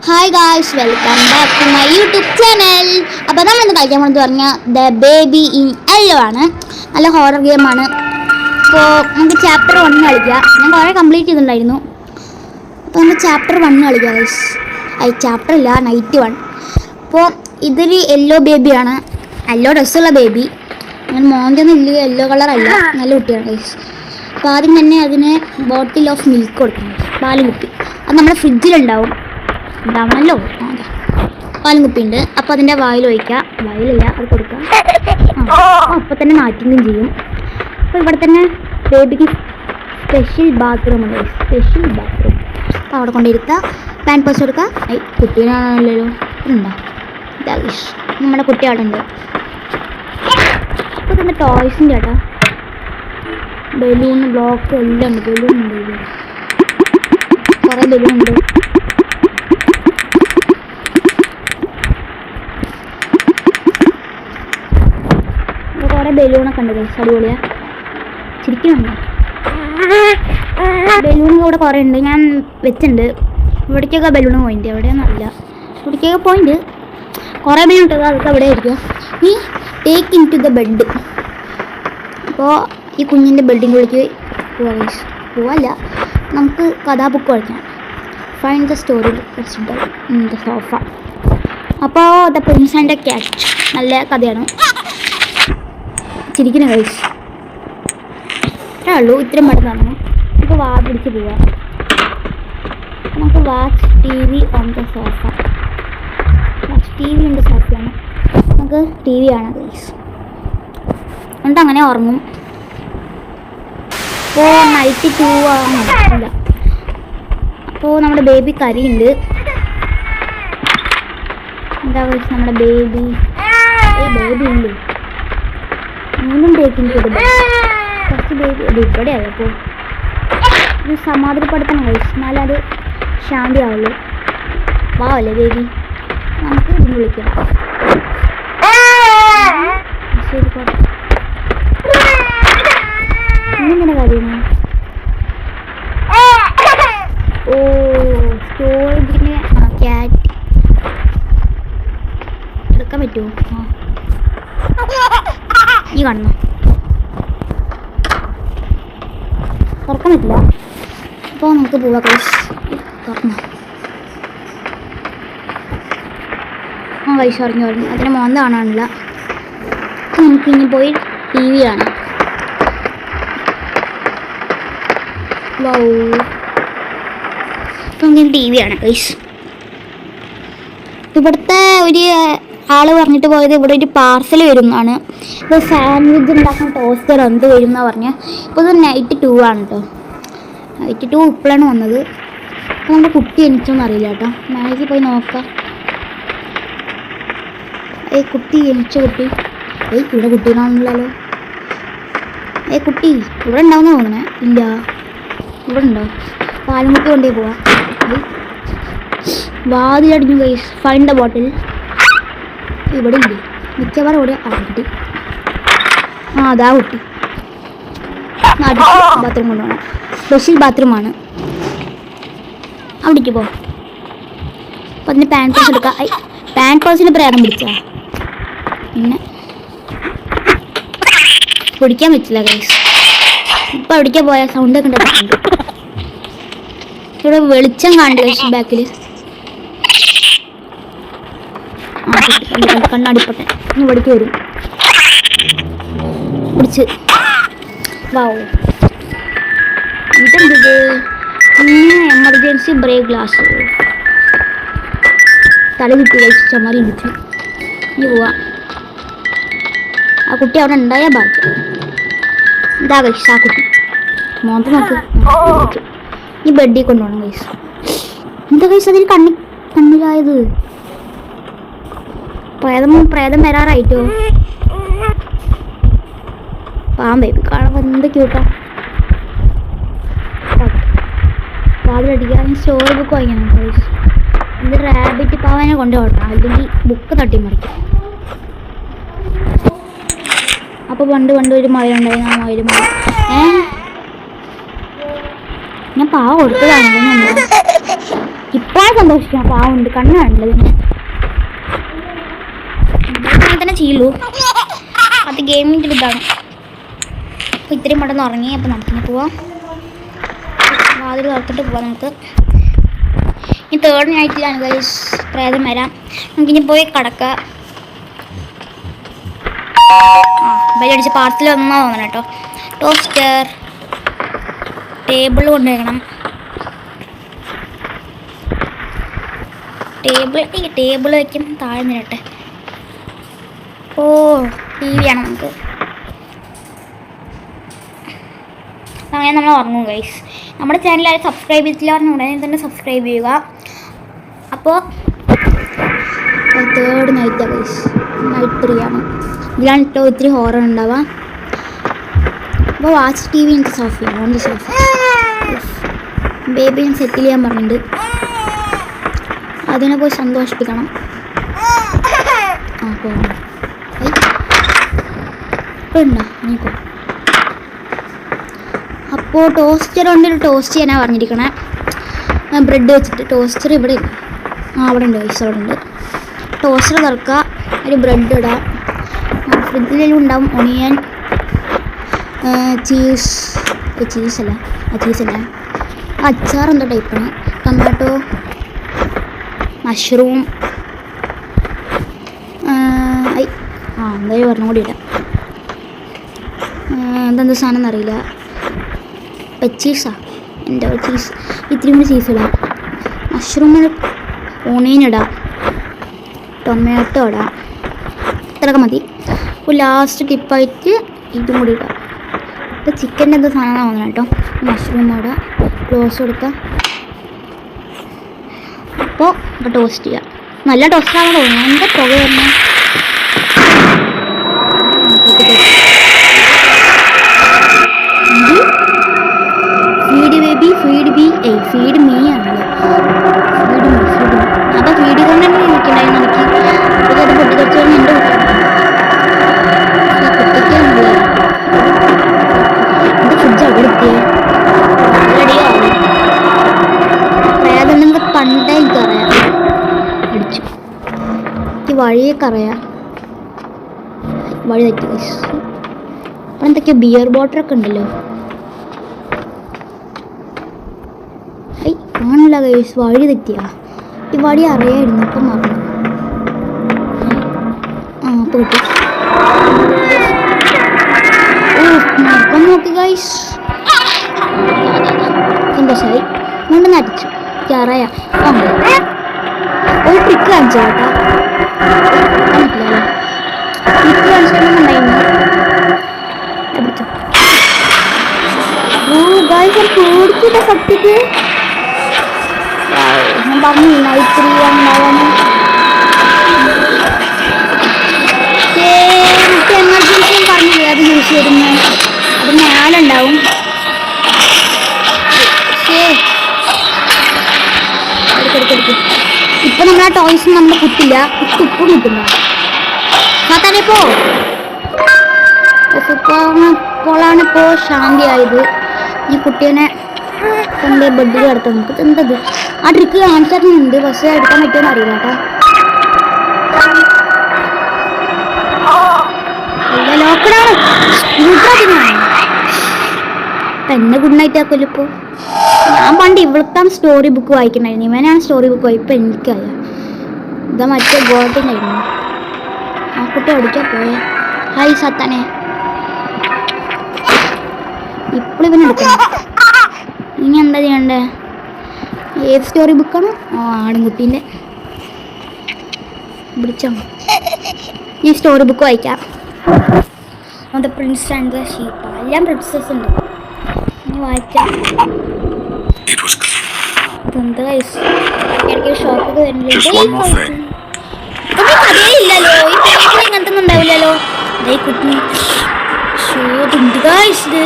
Hi guys, welcome back to my YouTube channel. അപ്പോൾ നമ്മളിന്ന് കളിക്കാൻ പോകുന്നത് പറഞ്ഞാൽ ദ ബേബി ഇൻ യെല്ലോ ആണ്. നല്ല ഹൊറർ ഗെയിമാണ്. അപ്പോൾ നമുക്ക് ചാപ്റ്റർ 1 കളിക്കാം. ഞാൻ കുറേ കംപ്ലീറ്റ് ചെയ്തിട്ടുണ്ടായിരുന്നു. അപ്പോൾ നമുക്ക് ചാപ്റ്റർ 1 കളിക്കാം ഗൈസ്. ചാപ്റ്റർ ഇല്ല, നൈറ്റ് 1. അപ്പോൾ ഇതൊരു യെല്ലോ ബേബിയാണ്. യെല്ലോ ഡ്രസ്സുള്ള ബേബി. അങ്ങനെ മോന്തൊന്നും ഇല്ല, യെല്ലോ കളറല്ല, നല്ല കുട്ടിയാണ് ഗൈസ്. അപ്പോൾ ആദ്യം തന്നെ അതിന് ബോട്ടിൽ ഓഫ് മിൽക്ക് കൊടുക്കണം, പാലും കുപ്പി. അത് നമ്മുടെ ഫ്രിഡ്ജിലുണ്ടാവും, ഉണ്ടാവണമല്ലോ. അതെ, പാലും കുപ്പിയുണ്ട്. അപ്പോൾ അതിൻ്റെ വായിൽ ഒഴിക്കുക, വായിലല്ല അത് കൊടുക്കുക. അപ്പോൾ തന്നെ മാറ്റുകയും ചെയ്യും. അപ്പോൾ ഇവിടെ തന്നെ ബേബിക്ക് സ്പെഷ്യൽ ബാത്റൂം ഉണ്ട്, സ്പെഷ്യൽ ബാത്റൂം. അപ്പോൾ അവിടെ കൊണ്ടിരുത്തുക, പാൻ പേഴ്സ് കൊടുക്കുക. കുട്ടീനാണല്ലോ ഉണ്ടോ, നമ്മുടെ കുട്ടി അവിടെ ഉണ്ട്. അപ്പോൾ തന്നെ ടോയ്സിൻ്റെ കേട്ടോ, ബലൂൺ ബ്ലോക്ക് എല്ലാം ഉണ്ട്. ബലൂൺ ഉണ്ട്, കുറേ ബലൂൺ ഉണ്ട്. കുറേ ബലൂണൊക്കെ ഉണ്ട് ഗൈസ്, അടിപൊളിയാണ്. ശരിക്കുന്നുണ്ട് ബലൂണൊക്കെ ഇവിടെ കുറേ ഉണ്ട്, ഞാൻ വെച്ചിട്ടുണ്ട്. ഇവിടേക്കൊക്കെ ബലൂണ് പോയിന്റ്, എവിടെയൊന്നുമല്ല, ഇവിടേക്കൊക്കെ പോയിന്റ് കുറേ ബലൂൺ ഉണ്ട്. അതൊക്കെ അവിടെ ആയിരിക്കും. ഈ take in to the bed. അപ്പോൾ ഈ കുഞ്ഞിൻ്റെ ബെഡിൻ്റെ ഉള്ളിലേക്ക് പോവല്ല, നമുക്ക് കഥാബുക്ക് വായിക്കാം. Find the story in the sofa. അപ്പോൾ the prince and the cat, നല്ല കഥയാണ്. ചിരിക്കുന്ന കഴിച്ച് അത്രേ ഉള്ളൂ, ഇത്രയും പെട്ടെന്ന്. നമുക്ക് പിടിച്ച് പോവാം. നമുക്ക് watch T V on the sofa. Watch T V on the സോഫയാണ്. നമുക്ക് ടി വി ആണ് ഗൈസ്. എന്നിട്ട് അങ്ങനെ ഉറങ്ങും. അപ്പോൾ നൈറ്റ് 2 ആവുന്നില്ല. അപ്പോൾ നമ്മുടെ ബേബി കരയുണ്ട്. എന്താ ഗൈസ്, നമ്മുടെ ബേബി ഉണ്ട്. മൂന്നും ടേക്കിങ് ചെയ്ത് കുറച്ച് ബേബി ഇവിടെ ആയി. അപ്പോൾ ഇത് സമാധാനപ്പെടുത്തണം കഴിച്ച്, എന്നാലും അത് ശാന്തിയാവുള്ളൂ. വാവല്ലേ ബേബി, നമുക്ക് ഇതിന് വിളിക്കാം. ശരി, ഇന്നിങ്ങനെ കാര്യമാണ്. ഓ സ്റ്റോറേജിന് ക്യാറ്റ് എടുക്കാൻ പറ്റുമോ? ഈ കാണുന്നു, തുറക്കാൻ പറ്റില്ല. അപ്പോൾ നമുക്ക് പോവാം കൈസ്. തുറന്നു കൈസ് അറിഞ്ഞു. അതിന് മോന്ത കാണാനില്ല. നമുക്ക് ഇനി പോയി ടി വി കാണാം. വൗ, നമുക്കിനി ടി വി കാണാം കൈസ്. ഇവിടുത്തെ ഒരു ആള് പറഞ്ഞിട്ട് പോയത് ഇവിടെ ഒരു പാർസൽ വരും എന്നാണ്. ഇപ്പോൾ സാൻഡ്വിച്ച് ഉണ്ടാക്കുന്ന ടോസ്റ്റർ എന്ത് വരും എന്നാണ് പറഞ്ഞത്. ഇപ്പോൾ ഇത് നൈറ്റ് 2 ആണ് കേട്ടോ. നൈറ്റ് 2 ഇപ്പോഴാണ് വന്നത്. അപ്പോൾ നമ്മുടെ കുട്ടി എനിക്കൊന്നും അറിയില്ല കേട്ടോ. മാഗിൽ പോയി നോക്കാം. കുട്ടി എനിച്ച കുട്ടി. ഇവിടെ കുട്ടീനാണല്ലോ. കുട്ടി ഇവിടെ ഉണ്ടാവുന്ന തോന്നണേ. ഇല്ല, ഇവിടെ ഉണ്ടോ? പാലുമുട്ടി കൊണ്ടേ പോവാം. വാതിലടിഞ്ഞു ഗൈസ്. ഫൈൻഡ് ദ ബോട്ടിൽ. ഇവിടെ ഇല്ലേ, മിക്കവാറും ഇവിടെ കുട്ടി. അതാ കുട്ടി. ബാത്റൂം കൊണ്ടുപോകണം, സ്പെഷ്യൽ ബാത്റൂമാണ്. അവിടേക്ക് പോ. അപ്പം അതിന് പാൻ പേഴ്സ് എടുക്കാം. പാൻ പേഴ്സിന് പ്രേതം പിടിച്ചാ പിന്നെ പിടിക്കാൻ പറ്റില്ല ഗൈസ്. ഇപ്പം അവിടേക്ക് പോയ സൗണ്ടൊക്കെ ഉണ്ടായിട്ടുണ്ട്. ഇവിടെ വെളിച്ചം കാണുന്നുണ്ട് ഗൈസ് ബാക്കിൽ. കണ്ണാടിപ്പൊട്ടെ ഇവിടേക്ക് വരും. പിടിച്ച് വാവോ, ഇതെന്തത്? Emergency break glass. തല കിട്ടി കഴിച്ച് ചമാരി ഇടിച്ചു. ഇനി പോവാം. ആ കുട്ടി അവിടെ ഉണ്ടായ ഭാഗ്യം. എന്താ കഴിച്ച് ആ കുട്ടി മോന്ത നോക്ക്. ഈ ബെഡിൽ കൊണ്ടുപോകണം കഴിച്ച്. എന്താ കഴിച്ച് അതിൽ കണ്ണിലായത്? പ്രേതം വരാറായിട്ടോ. ബേബി കാണാൻ എന്ത് ക്യൂട്ടാ. വാതിലടിക്കാൻ സ്റ്റോറി ബുക്ക് വാങ്ങിയാണ്. ഇത് റാബിറ്റ് പാവനെ കൊണ്ടുപോകണം, അല്ലെങ്കിൽ ബുക്ക് തട്ടി മറിക്കും. അപ്പോൾ പണ്ട് ഒരു മഴ ഉണ്ടായിരുന്നു. ആ മഴ ഞാൻ പാവ കൊടുത്തതാണ്. ഇപ്പോൾ സന്തോഷിക്കാം. പാവുണ്ട്, കണ്ണ് കാണില്ല പിന്നെ തന്നെ ചെയ്യുള്ളൂ. അത് ഗെയിമിൻ്റെ ഇതാണ്. അപ്പോൾ ഇത്രയും പെട്ടെന്ന് ഉറങ്ങി. അപ്പോൾ നമുക്കിനി പോവാം. വാതിൽ തുറത്തിട്ട് പോവാം. നമുക്ക് ഈ തേർഡ് നൈറ്റിലാണ് ഗൈസ് പ്രേതം വരാം. നമുക്കിനി പോയി കിടക്കാം. ബെല്ലടിച്ച് പാർസൽ വന്നാൽ തോന്നണം കേട്ടോ. Toaster table കൊണ്ടുവയ്ക്കണം. ടേബിൾ വയ്ക്കും താഴെ നിരട്ടെ. ഓ ടി വി ആണ് നമുക്ക്. അങ്ങനെ നമ്മൾ ഉറങ്ങും ഗൈസ്. നമ്മുടെ ചാനൽ ആരും സബ്സ്ക്രൈബ് ചെയ്തിട്ടില്ല പറഞ്ഞാൽ ഉടനെ തന്നെ സബ്സ്ക്രൈബ് ചെയ്യുക. അപ്പോൾ തേർഡ് നൈറ്റാണ് ഗൈസ്. നൈറ്റ് 3 ആണ്. ഇതിലാണ് കേട്ടോ ഒത്തിരി ഹോറർ ഉണ്ടാവുക. അപ്പോൾ വാച്ച് ടി വി എനിക്ക് സോഫ് ചെയ്യാം. On the sofa. ബേബി ഞാൻ സെറ്റിൽ ചെയ്യാൻ പറഞ്ഞിട്ടുണ്ട്. അതിനെ പോയി സന്തോഷിപ്പിക്കണം. ആ പോകണം. ഉണ്ടോ നീക്കോ. അപ്പോൾ ടോസ്റ്റർ കൊണ്ട് ടോസ്റ്റ് ചെയ്യാനാണ് പറഞ്ഞിരിക്കണേ. ബ്രെഡ് വെച്ചിട്ട്. ടോസ്റ്റർ ഇവിടെ ഇല്ല. അവിടെ ഉണ്ട് ഗൈസ്. അവിടെ ഉണ്ട്. ടോസ്റ്റർ തുറക്കുക. ഒരു ബ്രെഡ് ഇടാം. ഫ്രിഡ്ജിലെല്ലാം ഉണ്ടാവും ഒണിയൻ, ചീസല്ല അച്ചാർ എന്തോ ടൈപ്പാണ്. ടൊമാറ്റോ, മഷ്റൂം, എന്തായാലും ഒരെണ്ണം കൂടി ഇടാം. എന്തെന്താ സാധനം എന്നറിയില്ല. ചീസാ എൻ്റെ ചീസ്. ഇത്തിരി കൂടി ചീസ് ഇടാം. മഷ്റൂമിന് ഓണിയൻ ഇടാം. ടൊമാറ്റോ ഇടാം. ഇത്രയൊക്കെ മതി. അപ്പോൾ ലാസ്റ്റ് ടിപ്പായിട്ട് ഇതും കൂടി ഇടാം. ഇപ്പോൾ ചിക്കൻ്റെ എന്താ സാധനം തോന്നണം കേട്ടോ. മഷ്റൂം ഇടാം. ക്ലോസ് കൊടുക്കാം. അപ്പോൾ ഇപ്പോൾ ടോസ്റ്റ് ചെയ്യാം. നല്ല ടോസ്റ്റാണെന്ന് തോന്നുന്നു. എന്താ പുക വരുന്നത്? ഫീഡ് മീ ആണല്ലോ. അപ്പോൾ ഫീഡ് കൊണ്ട് തന്നെ ഇരിക്കണ്ടായിരുന്നു എനിക്ക്. അപ്പോൾ അത് പൊട്ടിത്തെറിച്ചോണ്ട് എൻ്റെ കുട്ടിക്കാണല്ലോ. എൻ്റെ ഫ്രിഡ്ജ് അവിടെ എത്തിയേ റെഡിയാവും. പ്രേതം പണ്ടേ എനിക്കറിയാം. അടിച്ചു ഈ വഴിയൊക്കെ അറിയാം. വഴി തെറ്റി. അപ്പോൾ എന്തൊക്കെയോ ബിയർ ബോട്ടിലൊക്കെ ഉണ്ടല്ലോ. ആണല്ല ഗൈസ്. വഴി തെറ്റിയാ. ഈ വഴി അറിയായിരുന്നു. ഇപ്പം മറന്നു. അപ്പോൾ കിട്ടി. നോക്കാൻ നോക്കി ഗൈസ്. സന്തോഷമായി. കൊണ്ടുവന്ന് അടിച്ചു. അറിയാം. ഒരു ട്രിക്ക് കാണിച്ചു കേട്ടോ. ട്രിക്ക് കാണിച്ചിട്ടുണ്ടായിരുന്നു. ഗൈസ് പേടിച്ചിട്ട സത്യക്ക്. ഞാൻ പറഞ്ഞു നൈറ്റ് 3 ഉണ്ടാവാൻ. എമർജൻസി പറഞ്ഞില്ലേ അത് യൂസ് ചെയ്യുന്നത്. അത് മേലുണ്ടാവും. ഇപ്പൊ നമ്മൾ ആ ടോയ്സ് നമ്മൾ കുത്തില്ല. ഉപ്പും കിട്ടുന്ന കാത്താനേപ്പോ ഇപ്പോഴാണ് ഇപ്പോൾ ശാന്തിയായത്. ഈ കുട്ടീനെ കൊണ്ട് ബെഡിൽ കിടത്താം. നമുക്ക് എന്തത് ആ ട്രിക്ക് കാണിച്ചിട്ടുണ്ട്. പക്ഷേ എടുക്കാൻ പറ്റുമെന്ന് അറിയില്ല കേട്ടോ. ലോക്കഡാണ്. എന്നെ ഗുഡ് നൈറ്റ് ആക്കുമല്ലോ. ഇപ്പോൾ ഞാൻ പണ്ട് ഇവിടുത്താണ് സ്റ്റോറി ബുക്ക് വായിക്കണ്ടായിരുന്നു. ഇവനാണ് സ്റ്റോറി ബുക്ക് വായിക്കും. ഇപ്പം എനിക്കറിയാം. ഇതാ മറ്റേ ഗോട്ടിനായിരുന്നു. ആ കുട്ടി അടിക്കാൻ പോയേ. ഹായ് സത്താനെ. ഇപ്പോഴും ഇവനെടുക്കണം. ഇനി എന്താ ചെയ്യണ്ടേ? ഏത് സ്റ്റോറി ബുക്കാണ്? ആടുംകുട്ടീൻ്റെ പിടിച്ചോ. ഈ സ്റ്റോറി ബുക്ക് വായിക്കാം. അത് പ്രിൻസ് ആൻഡ് ദ ഷീപ്പ്. എല്ലാം പ്രിൻസസ് ഉണ്ട്. ഇനി വായിക്കാം. ഇതെന്താ ഇടയ്ക്ക് ഷോപ്പൊക്കെ വരുന്നില്ല. കഥയില്ലല്ലോ. ഈ പേജിൽ ഇങ്ങനത്തെ ഒന്നും ഉണ്ടാവില്ലല്ലോ. ഇതേ കുട്ടി ഷോ ഇത്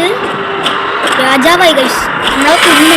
രാജാവായി ഗൈസ്. നമ്മളെ കുഞ്ഞു